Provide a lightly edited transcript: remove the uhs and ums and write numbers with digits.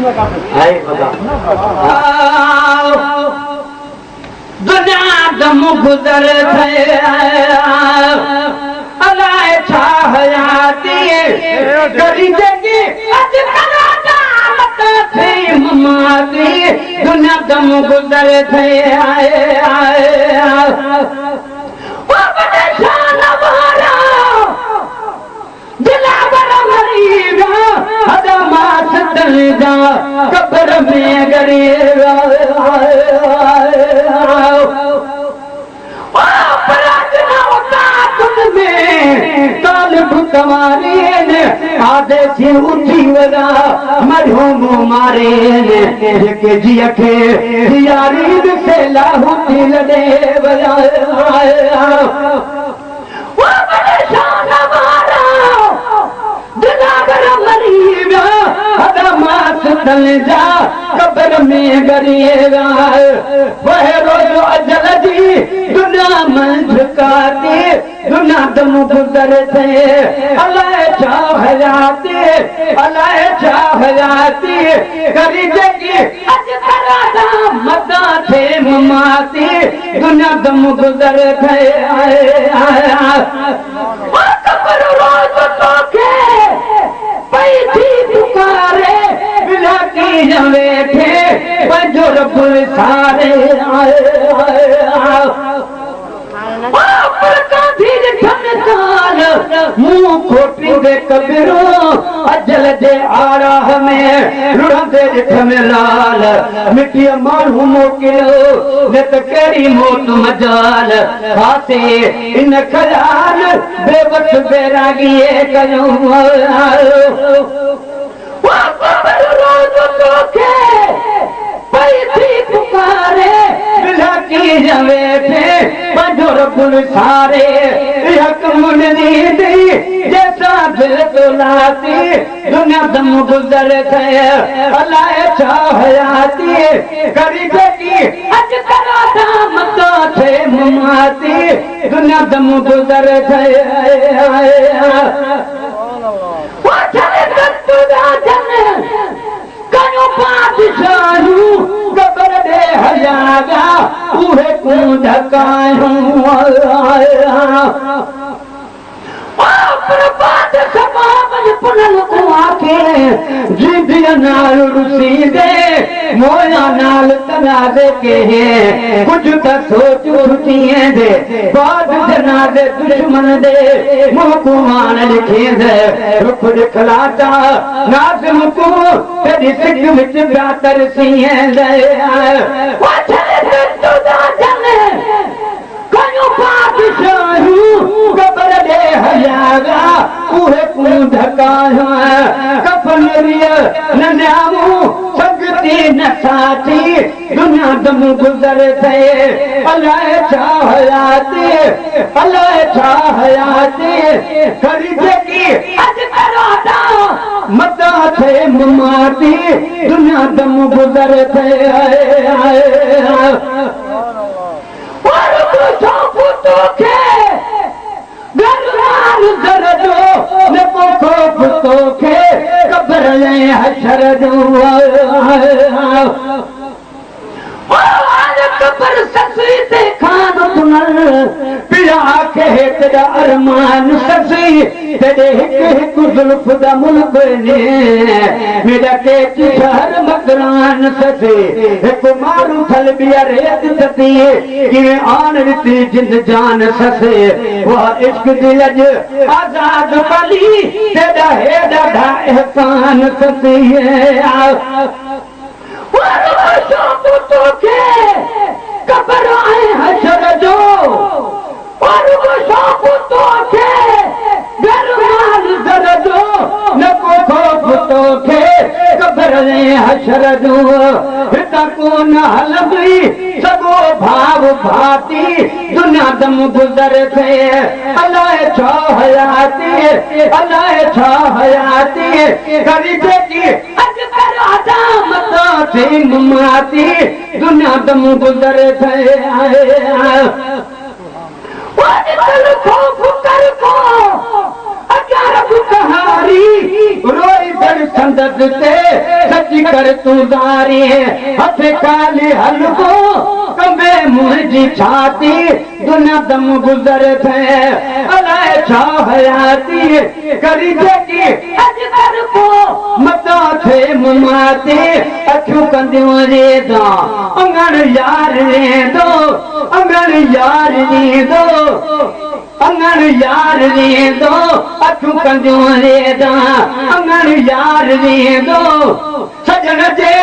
हाय खुदा दुनिया दम गुजर थे अलाए छा हयाती करी जगी अज कराता मत थे ममाती दुनिया दम गुजर थे वो बड़े शान वाला दिलावर मरीगा हदा मास दलदा कब्र में गरीगा कमारी ने आधे से उठी वला मरहूम मारे ने के जिया के यारी से लाहू दिल दे वला वो बड़े शान वाला दिलावर मरीगा हदा मास दल जा कब्र में गरीगा वह रोज अजल जी दुनिया में झुकाती दुनिया दम गुजर थे अलाए चाहयाती करी जगी अज करादा मदा थे ममाती दुनिया दम गुजर थे कब्र रोज तो के पैथी पुकारे बिला की बैठे पंजो रब्बुल सारे मुंह खोटी दे कबिरो अजल जे आराह में रुड़े जिठ में लाल मिट्टी माण्हू मोकिलो न त कहिड़ी मौत मजाल फासे इन ख़याल बेबस बैरागीअ कयूं रोज़ तोखे पैथी पुकारे बिला की वेठे पंजो रब्बुल सारे हक मुनदी दी जैसा दिल तो लाती दुनिया दम गुजर थे अलाए चाहयाती करी जगी अज कराता मता थे ममाती दुनिया दम गुजर थे वो चले दत्तु राजन कयो बादशाहू कबर दे हजागा उहे को धकायूं प्रभात सबाब पुनल को आके जिंदिया नाल रुसी दे मोया नाल तनाजे के हैं कुछ तो सोच उठिए दे बाद जनाजे दुश्मन दे मुंह को मान लिखे दे रुख दिखलाता नाज़िम को तेरी सिक विच बातर सीए दे वो चले तो जाने कयो बादशाहू कबर दे हजागा उहे को धकायो कफन रिया न न्यामू सगती न साथी दुनिया दम गुजर थे अलाए चाहयाती करी जगी अज कराता मता थे ममाती दुनिया दम गुजर थे कब्र हशर जो कब्र ससी ते खान पुनल पिया के तेरा अरमान ससी तेरे हिक जुल्फ दा मुल्क ने मेरा के शहर मकरान ससी एक मारू थल बिया रेत सती कि आन रीति जिंद जान ससे वह इश्क दिलज आजाद पली तेरा हेडा ढा एहसान ससी कब्र आए हशर जो और वो शौक तो थे गरमान जर जो न को खौफ तो थे कब्र आए हशर जो हिता को न हल गई सगो भाव भाती दुनिया दम गुजर थे अलाए चाहयाती करी जगी अज कराता मता थे ममाती दुनिया दम गुजर थे खौफ कर को अज यार कहारी रोई दर संदत ते सची कर तू दारी हथे काली हलको कंबे मुझी छाती दुनिया दम गुजर थे अलाए छा हयाती करी जेकी अजगर को मता थे मुमाते अखियूं कंदियूं रे दा अंगण यार रे दो अंगण यार रे दो अंगण यार रे दो अखियूं कंदियूं रे दा अंगण यार रे दो सजन जे